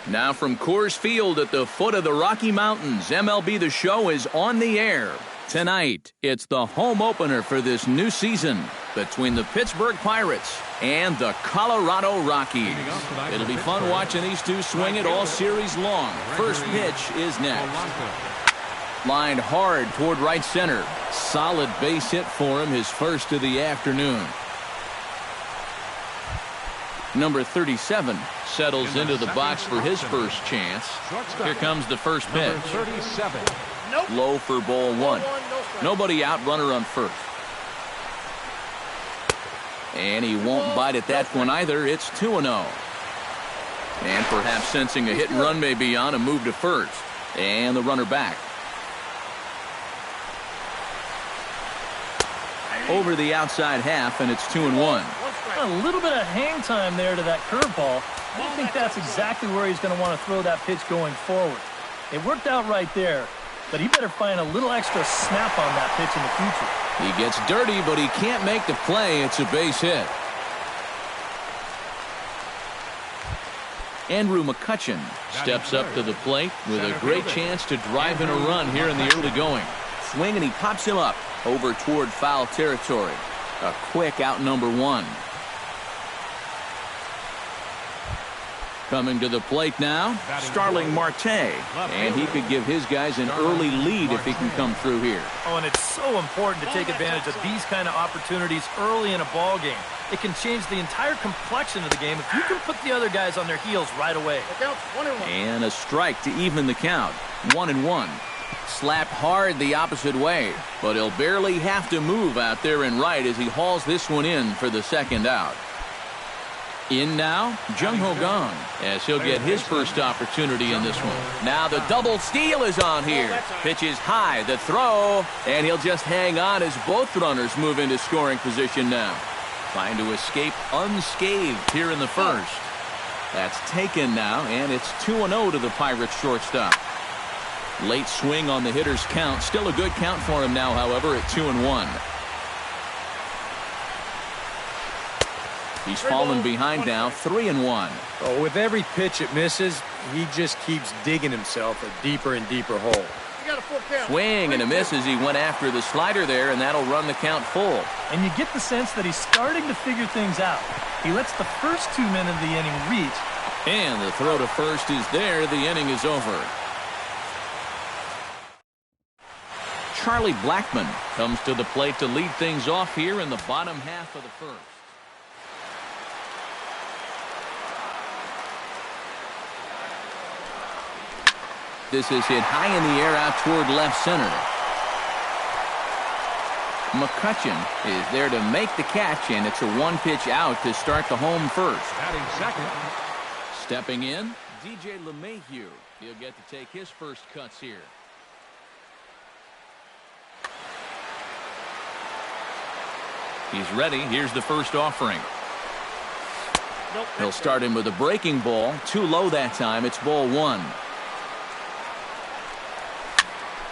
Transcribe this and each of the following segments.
Now from Coors Field at the foot of the Rocky Mountains, MLB The Show is on the air. Tonight, it's the home opener for this new season between the Pittsburgh Pirates and the Colorado Rockies. It'll be fun watching these two swing it all series long. First pitch is next. Lined hard toward right center. Solid base hit for him, his first of the afternoon. Number 37 settles into the box for his first chance. Here comes the first pitch. Low for ball one. Nobody out, runner on first. And he won't bite at that one either. It's 2-0. And perhaps sensing a hit and run may be on, a move to first. And the runner back. Over the outside half, and it's 2-1. A little bit of hang time there to that curveball. I think that's exactly where he's going to want to throw that pitch going forward. It worked out right there, but he better find a little extra snap on that pitch in the future. He gets dirty, but he can't make the play. It's a base hit. Andrew McCutchen steps up to the plate with a great chance to drive in a run here in the early going. Swing, and he pops him up over toward foul territory. A quick out number one. Coming to the plate now, Starling Marte. And he could give his guys an early lead if he can come through here. Oh, and it's so important to take advantage of these kind of opportunities early in a ball game. It can change the entire complexion of the game if you can put the other guys on their heels right away. And a strike to even the count. 1-1. Slapped hard the opposite way, but he'll barely have to move out there and right as he hauls this one in for the second out. In now, Jung Ho Kang, as he'll get his first opportunity in this one. Now the double steal is on here. Pitch is high, the throw, and he'll just hang on as both runners move into scoring position now. Trying to escape unscathed here in the first. That's taken now, and it's 2-0 to the Pirates shortstop. Late swing on the hitter's count. Still a good count for him now, however, at 2-1. He's fallen behind now, 3-1. Oh, with every pitch it misses, he just keeps digging himself a deeper and deeper hole. Swing and a miss as he went after the slider there, and that'll run the count full. And you get the sense that he's starting to figure things out. He lets the first 2 men of the inning reach. And the throw to first is there. The inning is over. Charlie Blackmon comes to the plate to lead things off here in the bottom half of the first. This is hit high in the air out toward left center. McCutchen is there to make the catch, and it's a one-pitch out to start the home first. Batting second. Stepping in, DJ LeMahieu. He'll get to take his first cuts here. He's ready. Here's the first offering. He'll start him with a breaking ball. Too low that time. It's ball one.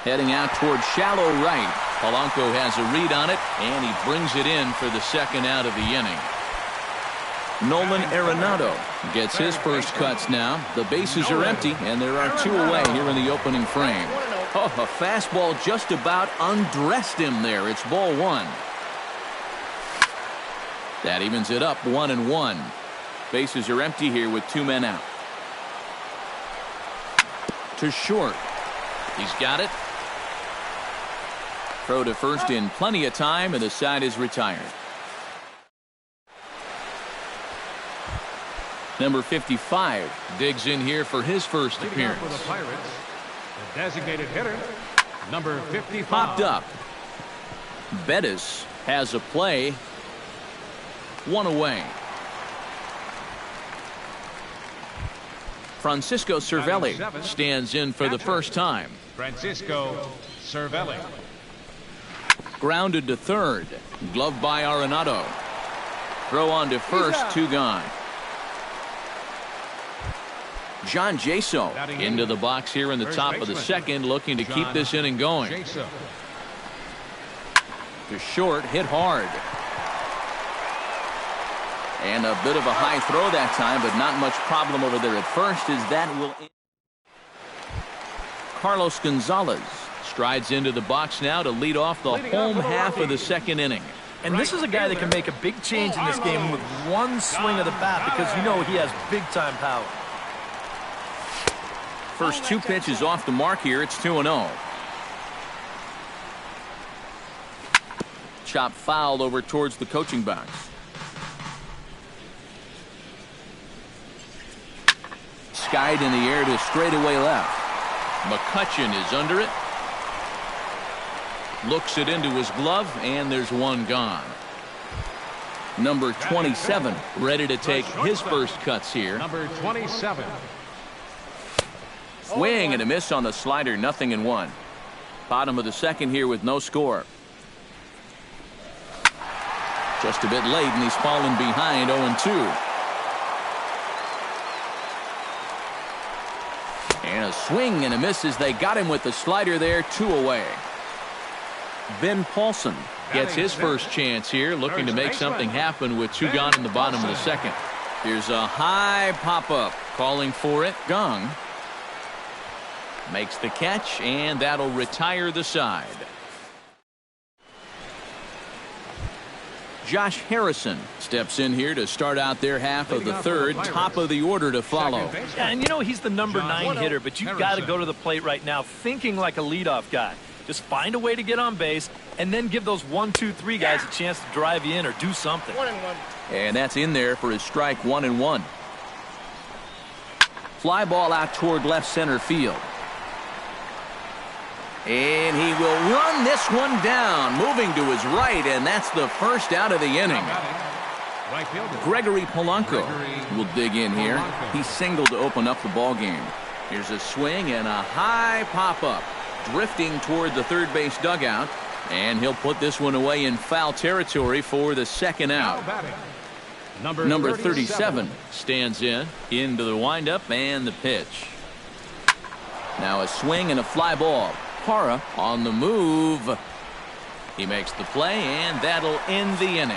Heading out toward shallow right. Polanco has a read on it, and he brings it in for the second out of the inning. Nolan Arenado gets his first cuts now. The bases are empty, and there are 2 away here in the opening frame. Oh, a fastball just about undressed him there. It's ball one. That evens it up, 1-1. Bases are empty here with 2 men out. To short. He's got it. Throw to first in plenty of time, and the side is retired. Number 55 digs in here for his first appearance. For the Pirates, the designated hitter, number 55. Popped up. Bettis has a play. 1 away. Francisco Cervelli stands in for the first time. Francisco Cervelli. Grounded to third. Gloved by Arenado. Throw on to first. 2 gone. John Jaso into the box here in the top of the second, looking to keep this inning going. To short, hit hard. And a bit of a high throw that time, but not much problem over there at first as that will end. Carlos Gonzalez strides into the box now to lead off the home half of the second inning. And this is a guy that can make a big change in this game with one swing of the bat because you know he has big-time power. First two pitches off the mark here. It's 2-0. Chop fouled over towards the coaching box. Skied in the air to straightaway left. McCutchen is under it. Looks it into his glove, and there's one gone. Number 27 ready to take his first cuts here. Number 27. Swing and a miss on the slider, 0-1. Bottom of the second here with no score. Just a bit late, and he's fallen behind 0-2. And a swing and a miss as they got him with the slider there, 2 away. Ben Paulson gets his first chance here, looking to make something happen with 2 gone in the bottom of the second. Here's a high pop-up, calling for it. Gong makes the catch, and that'll retire the side. Josh Harrison steps in here to start out their half of the third. Top of the order to follow. Yeah, and you know he's the number 9 hitter, but you've got to go to the plate right now thinking like a leadoff guy. Just find a way to get on base and then give those 1, 2, 3 guys a chance to drive you in or do something. 1-1. And that's in there for his strike, 1-1. Fly ball out toward left center field. And he will run this one down, moving to his right, and that's the first out of the inning. Gregory Polanco will dig in here. He singled to open up the ball game. Here's a swing and a high pop-up, drifting toward the third base dugout, and he'll put this one away in foul territory for the second out. Number 37 stands into the windup and the pitch. Now a swing and a fly ball. Parra on the move. He makes the play, and that'll end the inning.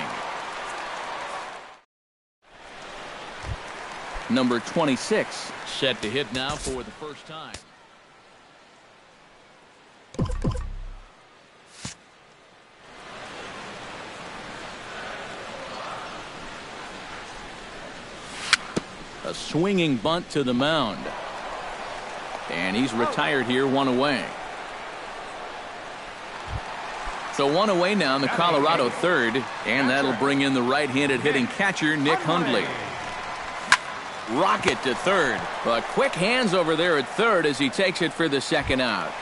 Number 26 set to hit now for the first time. A swinging bunt to the mound. And he's retired here, 1 away. So 1 away now in the Colorado third, and that'll bring in the right-handed hitting catcher, Nick Hundley. Rocket to third, but quick hands over there at third as he takes it for the second out.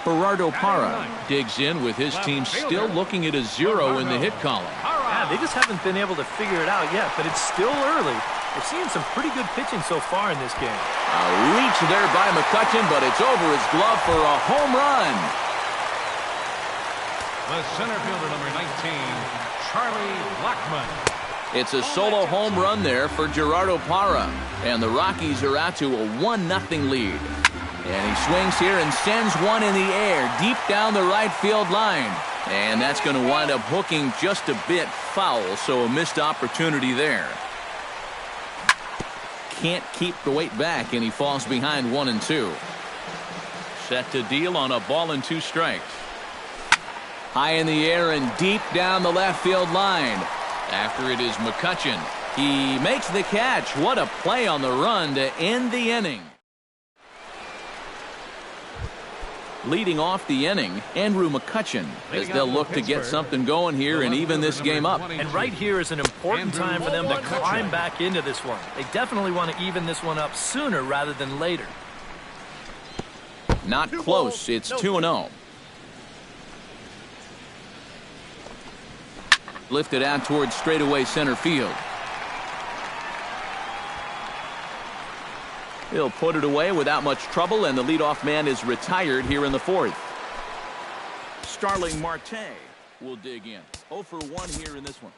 Gerardo Parra digs in with his team still looking at a 0 in the hit column. Yeah, they just haven't been able to figure it out yet, but it's still early. We're seeing some pretty good pitching so far in this game. A reach there by McCutchen, but it's over his glove for a home run. The center fielder, number 19, Charlie Blackmon. It's a solo home run there for Gerardo Parra, and the Rockies are out to a 1-0 lead. And he swings here and sends one in the air deep down the right field line. And that's going to wind up hooking just a bit foul, so a missed opportunity there. Can't keep the weight back, and he falls behind 1-2. Set to deal on a ball and 2 strikes. High in the air and deep down the left field line. After it is McCutchen. He makes the catch. What a play on the run to end the inning. Leading off the inning, Andrew McCutchen, as they'll look to get something going here and even this game up. And right here is an important time for them to climb back into this one. They definitely want to even this one up sooner rather than later. Not close. It's 2-0. Lifted out towards straightaway center field. He'll put it away without much trouble, and the leadoff man is retired here in the fourth. Starling Marte will dig in. 0 for 1 here in this one.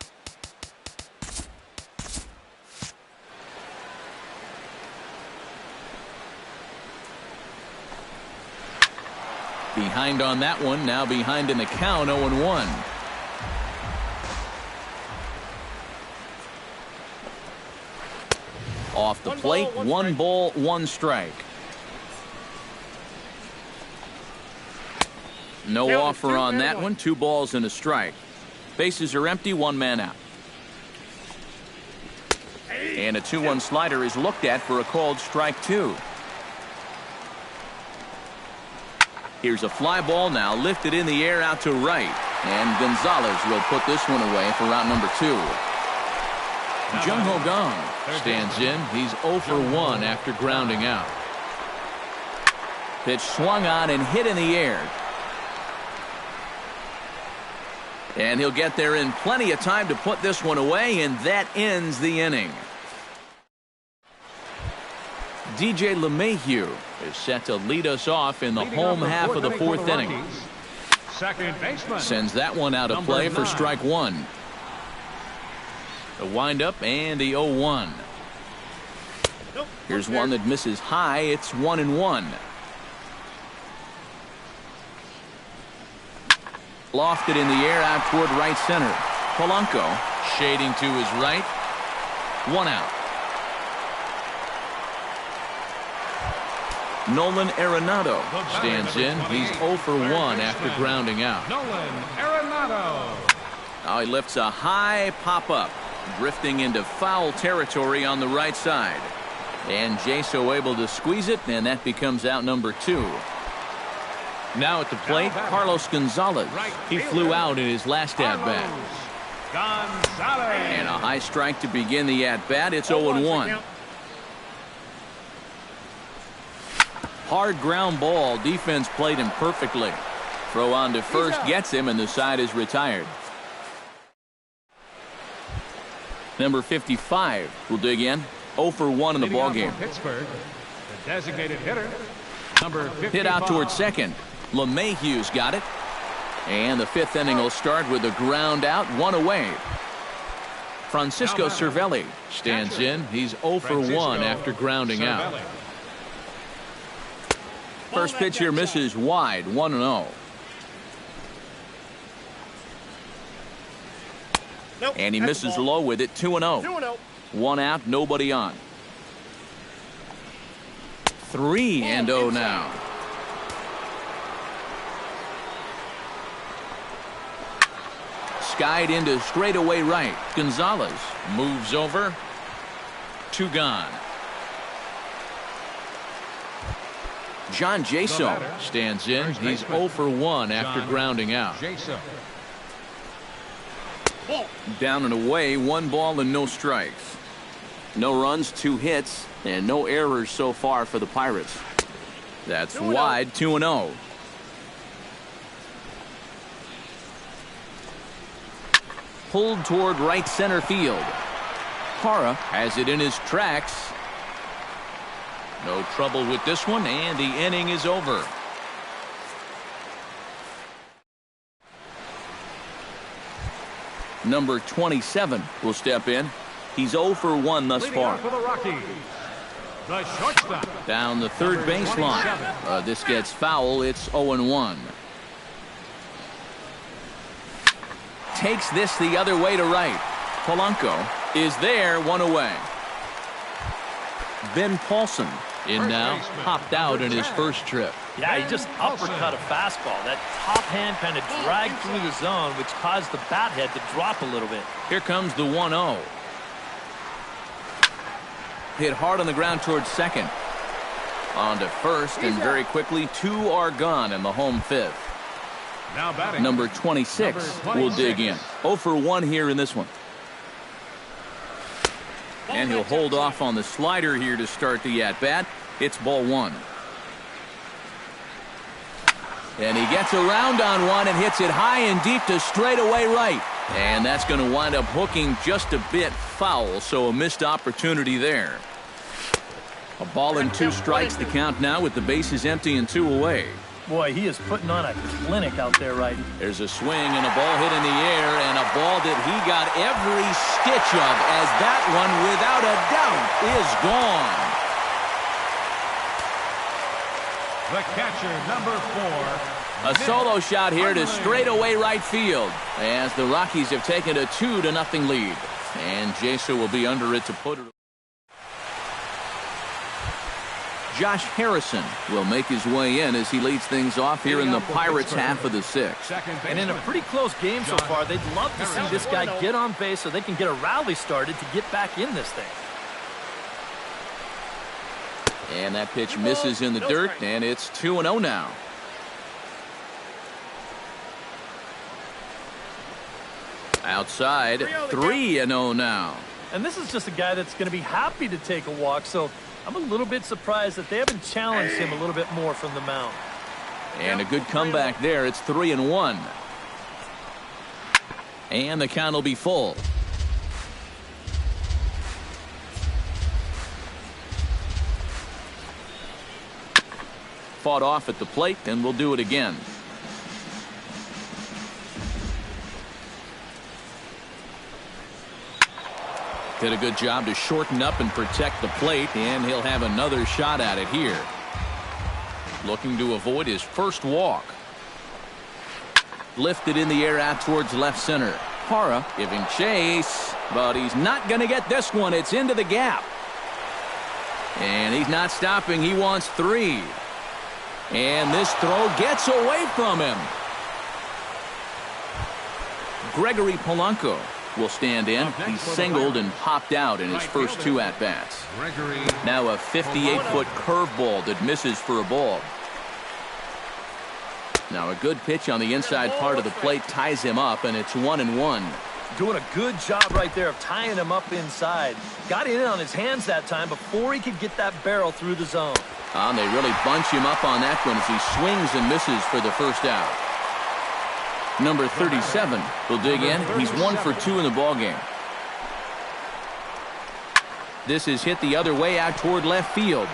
Behind on that one, now behind in the count, 0-1. Off the plate, one ball, one strike. No offer on that one. 2 balls and a strike. Bases are empty, 1 man out. And a 2-1 slider is looked at for a called strike 2. Here's a fly ball now lifted in the air out to right. And Gonzalez will put this one away for round number 2. Jung Ho Kang stands in. He's 0 for 1 after grounding out. Pitch swung on and hit in the air. And he'll get there in plenty of time to put this one away, and that ends the inning. DJ LeMahieu is set to lead us off in the home half of the 4th inning. Second baseman. Sends that one out of play for strike 1. The windup and the 0-1. Here's one that misses high. It's 1-1. Lofted in the air out toward right center. Polanco shading to his right. 1 out. Nolan Arenado stands in. He's 0 for 1 after grounding out. Nolan Arenado. Now he lifts a high pop-up, drifting into foul territory on the right side. And Jaso able to squeeze it, and that becomes out number 2. Now at the plate, Carlos Gonzalez. He flew out in his last at-bat. Gonzalez. And a high strike to begin the at-bat. It's 0-1. Hard ground ball. Defense played him perfectly. Throw on to first gets him, and the side is retired. Number 55 will dig in. 0 for 1 in the ballgame. Pittsburgh, the designated hitter, number 55. Hit out toward second. LeMahieu's got it. And the 5th inning will start with a ground out, 1 away. Francisco Cervelli stands in. He's 0 for 1 after grounding out. First pitch here misses wide, 1-0. And he misses low with it, 2-0. 1 out, nobody on. 3-0 now. Skied into straightaway right. Gonzalez moves over. 2 gone. John Jaso stands in. He's 0 for 1 after grounding out. Down and away, 1 ball and no strikes. No runs, 2 hits, and no errors so far for the Pirates. That's wide, 2-0. Pulled toward right center field. Parra has it in his tracks. No trouble with this one, and the inning is over. Number 27 will step in. He's 0 for 1 thus far. For the Rockies, the shortstop. Down the third baseline. This gets foul. It's 0-1. Takes this the other way to right. Polanco is there, 1 away. Ben Paulson in now, popped out in his first trip. Yeah, he just uppercut a fastball. That top hand kind of dragged through the zone, which caused the bat head to drop a little bit. Here comes the 1-0. Hit hard on the ground towards second. On to first, and very quickly 2 are gone in the home 5th. Now batting, Number 26 will dig in. 0 for 1 here in this one. And he'll hold off on the slider here to start the at-bat. It's ball 1. And he gets around on one and hits it high and deep to straightaway right. And that's going to wind up hooking just a bit foul, so a missed opportunity there. A ball and 2 strikes the count now with the bases empty and 2 away. Boy, he is putting on a clinic out there, right? There's a swing and a ball hit in the air, and a ball that he got every stitch of, as that one, without a doubt, is gone. the catcher, number 4. A solo shot here to straightaway right field, as the Rockies have taken a 2-0 lead. And Jaso will be under it to put it. Josh Harrison will make his way in as he leads things off here in the Pirates' half of the sixth. And in a pretty close game so far, they'd love to see this guy get on base so they can get a rally started to get back in this thing. And that pitch misses in the dirt, and it's 2-0 now. Outside, 3-0 now. And this is just a guy that's going to be happy to take a walk, so I'm a little bit surprised that they haven't challenged him a little bit more from the mound. And a good comeback there. It's 3-1. And the count will be full. Fought off at the plate, and we'll do it again. Did a good job to shorten up and protect the plate, and he'll have another shot at it here. Looking to avoid his first walk. Lifted in the air out towards left center. Parra giving chase, but he's not going to get this one. It's into the gap. And he's not stopping. He wants 3. And this throw gets away from him. Gregory Polanco will stand in. He's singled and popped out in his first 2 at-bats. Now a 58-foot curveball that misses for a ball. Now a good pitch on the inside part of the plate ties him up, and it's 1-1. Doing a good job right there of tying him up inside. Got in on his hands that time before he could get that barrel through the zone. And they really bunch him up on that one as he swings and misses for the first out. Number 37 will dig in. He's 1 for 2 in the ballgame. This is hit the other way out toward left field.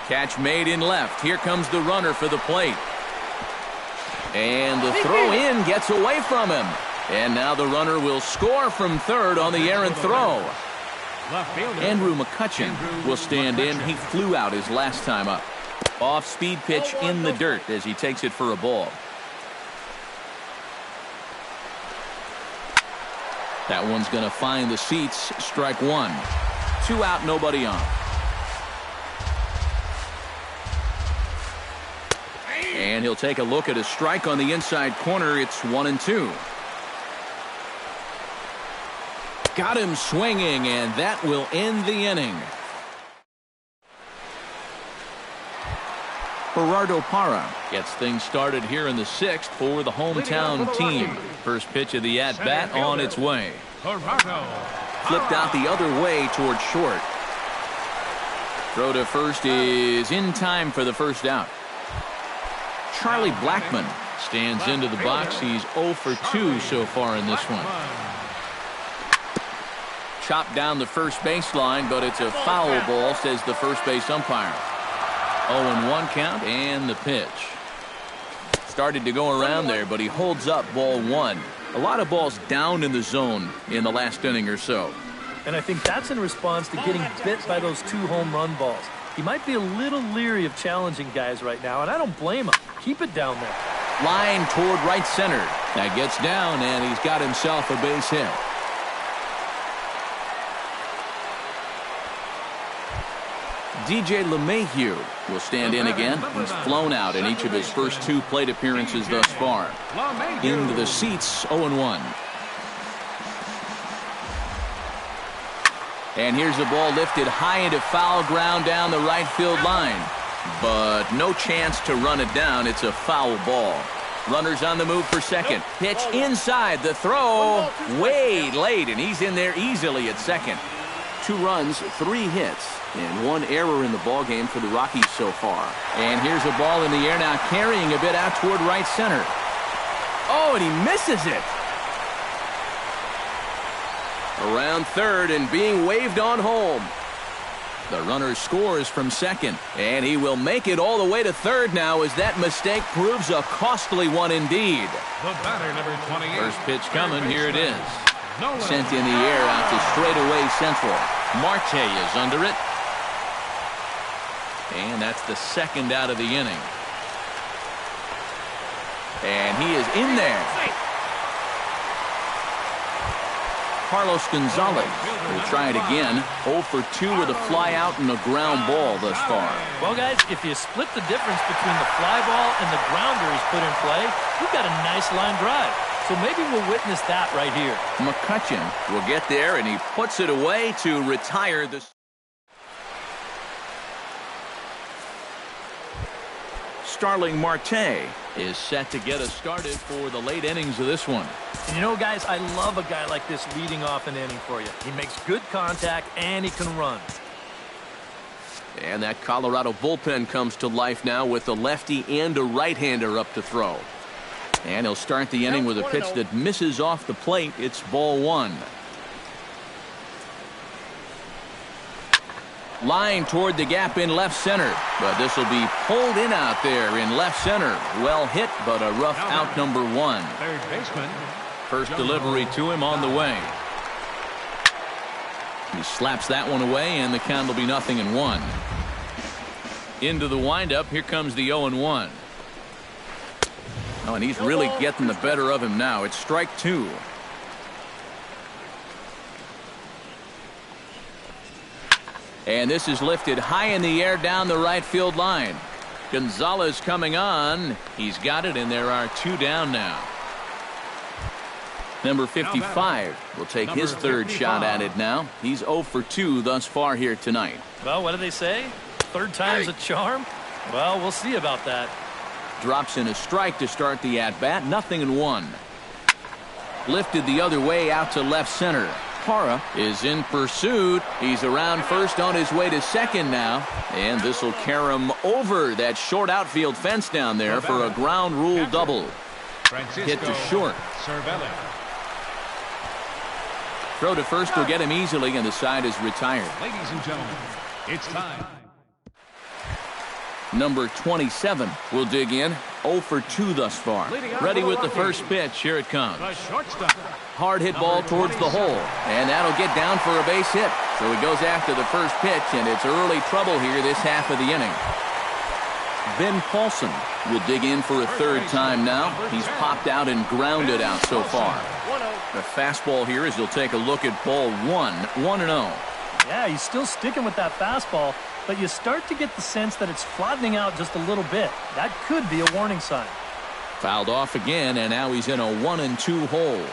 Catch made in left. Here comes the runner for the plate. And the throw in gets away from him. And now the runner will score from third on the errant throw. Andrew McCutcheon will stand in. He flew out his last time up. Off-speed pitch in the dirt as he takes it for a ball. That one's going to find the seats. Strike 1. 2 out, nobody on. And he'll take a look at a strike on the inside corner. It's 1-2. Got him swinging, and that will end the inning. Gerardo Parra gets things started here in the 6th for the hometown team. First pitch of the at-bat on its way. Flipped out the other way towards short. Throw to first is in time for the first out. Charlie Blackmon stands into the box. He's 0 for 2 so far in this one. Chopped down the first baseline, but it's a foul ball, says the first base umpire. 0-1 count, and the pitch. Started to go around there, but he holds up ball 1. A lot of balls down in the zone in the last inning or so. And I think that's in response to getting bit by those 2 home run balls. He might be a little leery of challenging guys right now, and I don't blame him. Keep it down there. Line toward right center. That gets down, and he's got himself a base hit. DJ LeMahieu will stand in again. He's flown out in each of his first 2 plate appearances thus far. Into the seats, 0-1. And here's the ball lifted high into foul ground down the right field line. But no chance to run it down. It's a foul ball. Runners on the move for second. Pitch inside. The throw way late, and he's in there easily at second. 2 runs, 3 hits, and 1 error in the ballgame for the Rockies so far. And here's a ball in the air now, carrying a bit out toward right center. Oh, and he misses it. Around third and being waved on home. The runner scores from second, and he will make it all the way to third now as that mistake proves a costly one indeed. The batter, number 28. First pitch coming. Here it is. Sent in the air out to straightaway central. Marte is under it. And that's the second out of the inning. And he is in there. Carlos Gonzalez will try it again. 0 for 2 with a fly out and a ground ball thus far. Well, guys, if you split the difference between the fly ball and the grounder he's put in play, we've got a nice line drive. So maybe we'll witness that right here. McCutcheon will get there, and he puts it away to retire the... Starling Marte is set to get us started for the late innings of this one. And you know, guys, I love a guy like this leading off an inning for you. He makes good contact, and he can run. And that Colorado bullpen comes to life now with a lefty and a right-hander up to throw. And he'll start the inning with a pitch that misses off the plate. It's ball 1. Line toward the gap in left center, but this will be pulled in out there in left center. Well hit, but a rough out, number 1. Third baseman. First delivery to him on the way. He slaps that one away, and the count will be 0-1. Into the windup. Here comes the 0-1. Oh, and he's really getting the better of him now. It's strike 2. And this is lifted high in the air down the right field line. Gonzalez coming on. He's got it, and there are 2 down now. Number 55 will take his third shot at it now. He's 0 for 2 thus far here tonight. Well, what do they say? Third time's a charm? Well, we'll see about that. Drops in a strike to start the at-bat. 0-1. Lifted the other way out to left center. Parra is in pursuit. He's around first on his way to second now. And this will carry him over that short outfield fence down there for a ground rule double. Hit to short. Throw to first will get him easily, and the side is retired. Ladies and gentlemen, it's time. Number 27 will dig in. 0 for 2 thus far. Ready with the first pitch. Here it comes. The shortstop. Hard hit ball towards the hole, and that'll get down for a base hit. So he goes after the first pitch, and it's early trouble here this half of the inning. Ben Paulson will dig in for a third time now. He's popped out and grounded out so far. The fastball here as he'll take a look at ball 1. 1-0. Yeah, he's still sticking with that fastball, but you start to get the sense that it's flattening out just a little bit. That could be a warning sign. Fouled off again, and now he's in a 1-2 hole.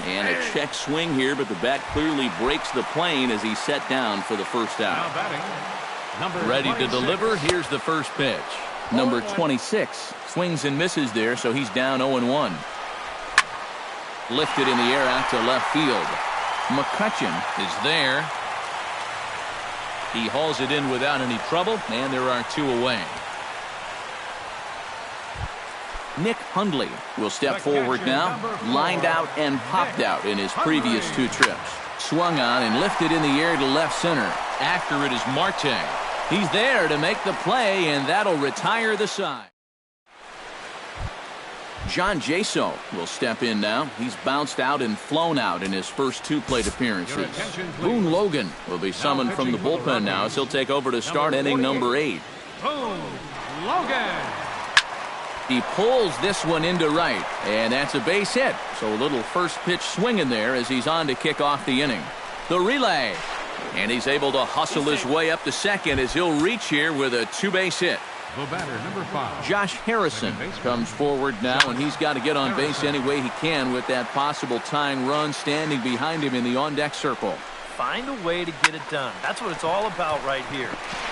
And a check swing here, but the bat clearly breaks the plane as he's set down for the first out. Now batting. Ready to deliver. Here's the first pitch. Number 26 swings and misses there, so he's down 0-1. Lifted in the air out to left field. McCutcheon is there. He hauls it in without any trouble, and there are 2 away. Nick Hundley will step forward now. Lined out and popped out in his previous 2 trips. Swung on and lifted in the air to left center. After it is Marte. He's there to make the play, and that'll retire the side. John Jaso will step in now. He's bounced out and flown out in his first 2 plate appearances. Boone Logan will be summoned from the bullpen now as he'll take over to start inning number 8. Boone Logan. He pulls this one into right, and that's a base hit. So a little first pitch swing in there as he's on to kick off the inning. The relay, and he's able to hustle his way up to second as he'll reach here with a 2-base hit. The batter, number 5. Josh Harrison comes forward now, and he's got to get on base any way he can with that possible tying run standing behind him in the on-deck circle. Find a way to get it done. That's what it's all about right here.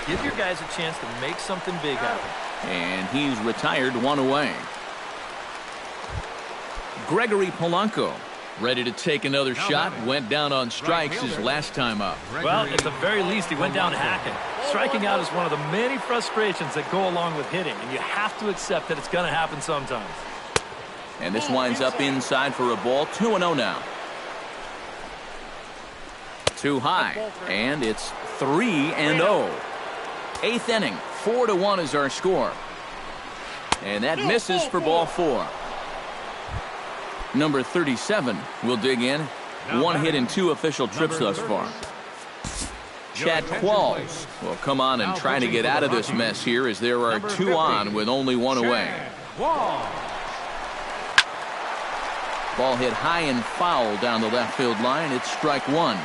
Give your guys a chance to make something big happen. And he's retired 1 away. Gregory Polanco ready to take another shot. Went down on strikes his last time up. Well, at the very least, he went down hacking. Striking out is one of the many frustrations that go along with hitting, and you have to accept that it's going to happen sometimes. And this winds up inside for a ball. 2-0 now. Too high, and it's 3-0. 8th inning, 4-1 is our score. And that misses for ball 4. Number 37 will dig in. 1 hit in 2 official trips thus far. Chad Qualls will come on and try to get out of this mess here as there are 2 on with only 1 away. Ball hit high and foul down the left field line. It's strike one.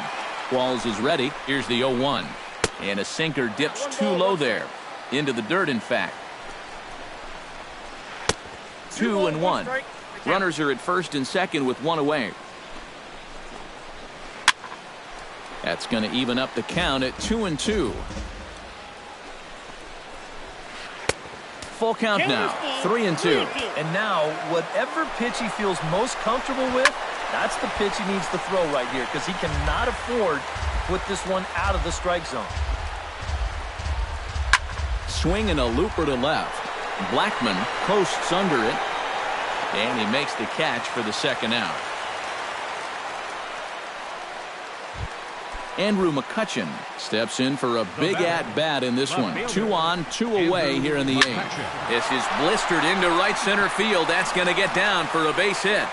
Walls is ready. Here's the 0-1. And a sinker dips too low there. Into the dirt, in fact. 2-1. Runners are at first and second with one away. That's going to even up the count at 2-2. Full count now, 3-2. And now, whatever pitch he feels most comfortable with, that's the pitch he needs to throw right here, because he cannot afford to put this one out of the strike zone. Swing and a looper to left. Blackman coasts under it, and he makes the catch for the second out. Andrew McCutcheon steps in for a big at-bat in this one. 2 on, 2 away here in the 8th. This is blistered into right center field. That's going to get down for a base hit.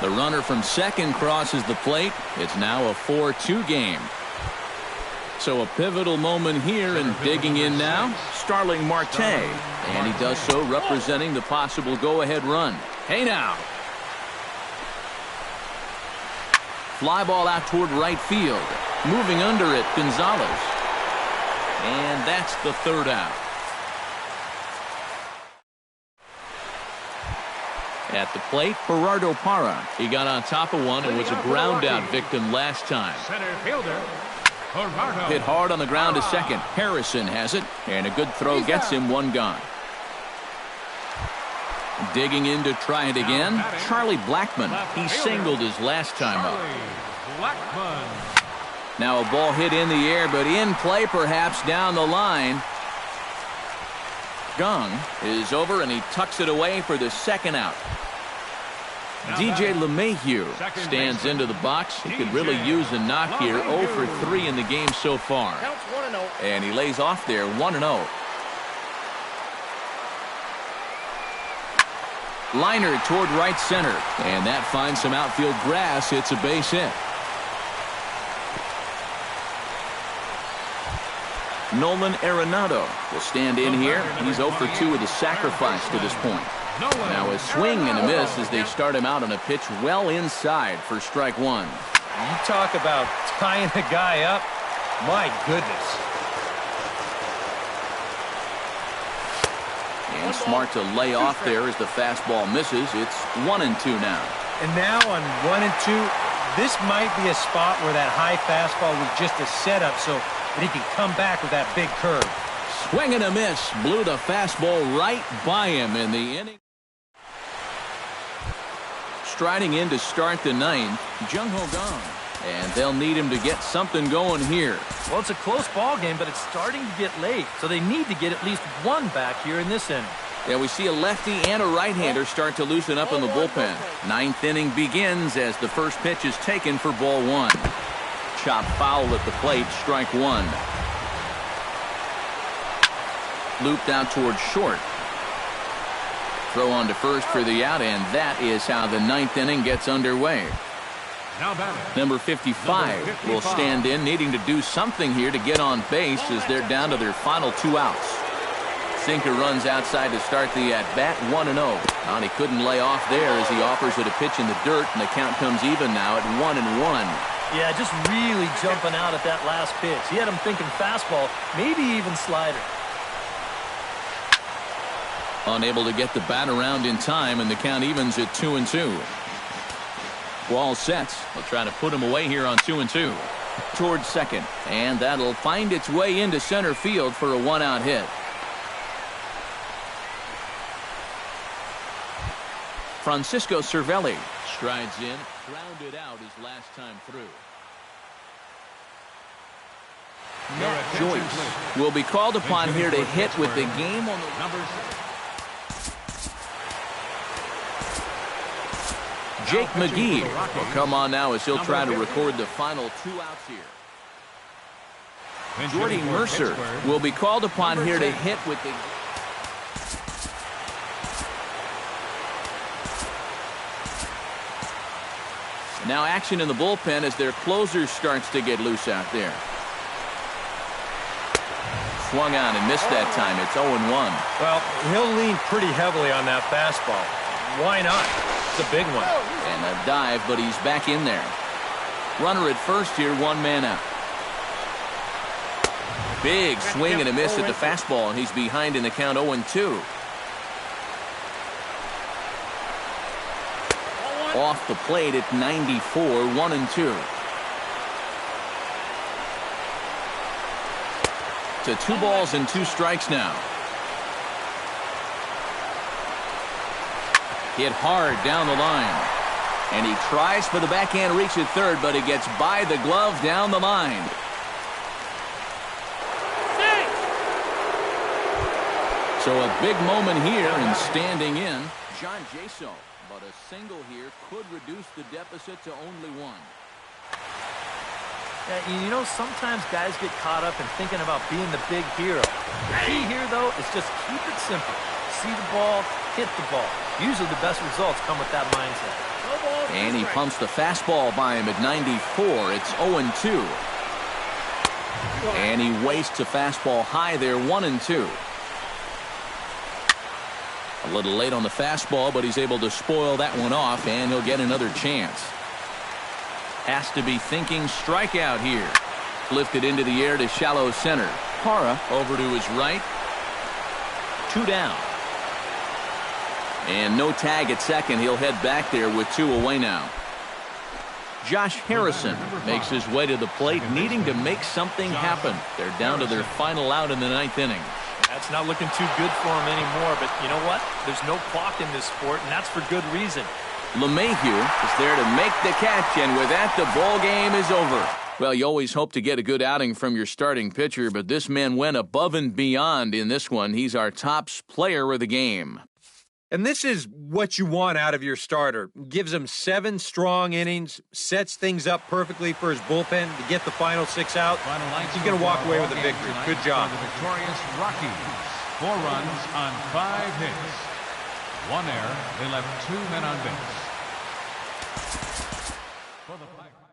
The runner from second crosses the plate. It's now a 4-2 game. So a pivotal moment here, and digging in now, Starling Marte. And he does so representing the possible go-ahead run. Hey now. Fly ball out toward right field. Moving under it, Gonzalez. And that's the third out. At the plate, Gerardo Parra. He got on top of one and was a ground out victim last time. Center fielder, Gerardo. Hit hard on the ground to second. Harrison has it, and a good throw gets him one gone. Digging in to try it again, Charlie Blackman. He singled his last time up. Blackman. Now a ball hit in the air, but in play perhaps down the line. Gong is over, and he tucks it away for the second out. DJ LeMahieu stands into the box. He could really use a knock here. 0 for 3 in the game so far. And he lays off there, 1-0. Liner toward right center, and that finds some outfield grass. It's a base hit. Nolan Arenado will stand in here. He's 0 for 2 with a sacrifice to this point. Now a swing and a miss as they start him out on a pitch well inside for strike one. You talk about tying the guy up. My goodness. And smart to lay off there as the fastball misses. It's 1-2 now. And now on 1-2, this might be a spot where that high fastball was just a setup so that he can come back with that big curve. Swing and a miss. Blew the fastball right by him in the inning. Striding in to start the 9th, Jung-Ho Kang. And they'll need him to get something going here. Well, it's a close ball game, but it's starting to get late, so they need to get at least one back here in this inning. Yeah, we see a lefty and a right-hander start to loosen up in the bullpen. 9th inning begins as the first pitch is taken for ball one. Chopped foul at the plate, strike one. Looped out towards short. Throw on to first for the out, and that is how the 9th inning gets underway. Number 55 will stand in, needing to do something here to get on base as they're down to their final 2 outs. Sinker runs outside to start the at-bat, 1-0. And he couldn't lay off there as he offers it a pitch in the dirt, and the count comes even now at 1-1. Yeah, just really jumping out at that last pitch. He had him thinking fastball, maybe even slider. Unable to get the bat around in time, and the count evens at 2-2. Wall sets. They'll try to put him away here on 2-2. Towards second, and that'll find its way into center field for a 1-out hit. Francisco Cervelli strides in, grounded out his last time through. Matt Joyce will be called upon here to hit with the game on the numbers. Jake McGee will come on now as he'll try to record the final 2 outs here. Jordy Mercer will be called upon here to hit with the... Now action in the bullpen as their closer starts to get loose out there. Swung on and missed that time. It's 0-1. Well, he'll lean pretty heavily on that fastball. Why not? It's a big one. And a dive, but he's back in there. Runner at first here, one man out. Big swing and a miss at the fastball, and he's behind in the count 0-2. Off the plate at 94, 1-2. To 2 balls and 2 strikes now. Hit hard down the line. And he tries for the backhand reach at third, but it gets by the glove down the line. So a big moment here and standing in, John Jaso. But a single here could reduce the deficit to only 1. Yeah, you know, sometimes guys get caught up in thinking about being the big hero. The key here, though, is just keep it simple. See the ball, hit the ball. Usually the best results come with that mindset. And he pumps the fastball by him at 94. It's 0-2. And he wastes a fastball high there, 1-2. A little late on the fastball, but he's able to spoil that one off, and he'll get another chance. Has to be thinking strikeout here. Lifted into the air to shallow center. Parra over to his right. 2 down. And no tag at second. He'll head back there with 2 away now. Josh Harrison makes his way to the plate, needing to make something happen. They're down to their final out in the 9th inning. That's not looking too good for him anymore, but you know what? There's no clock in this sport, and that's for good reason. LeMahieu is there to make the catch, and with that, the ball game is over. Well, you always hope to get a good outing from your starting pitcher, but this man went above and beyond in this one. He's our top player of the game. And this is what you want out of your starter. Gives him 7 strong innings, sets things up perfectly for his bullpen to get the final 6 out. He's going to walk away with a victory. Good job. The victorious Rockies. 4 runs on 5 hits. 1 error. They left 2 men on base. For the Pirates.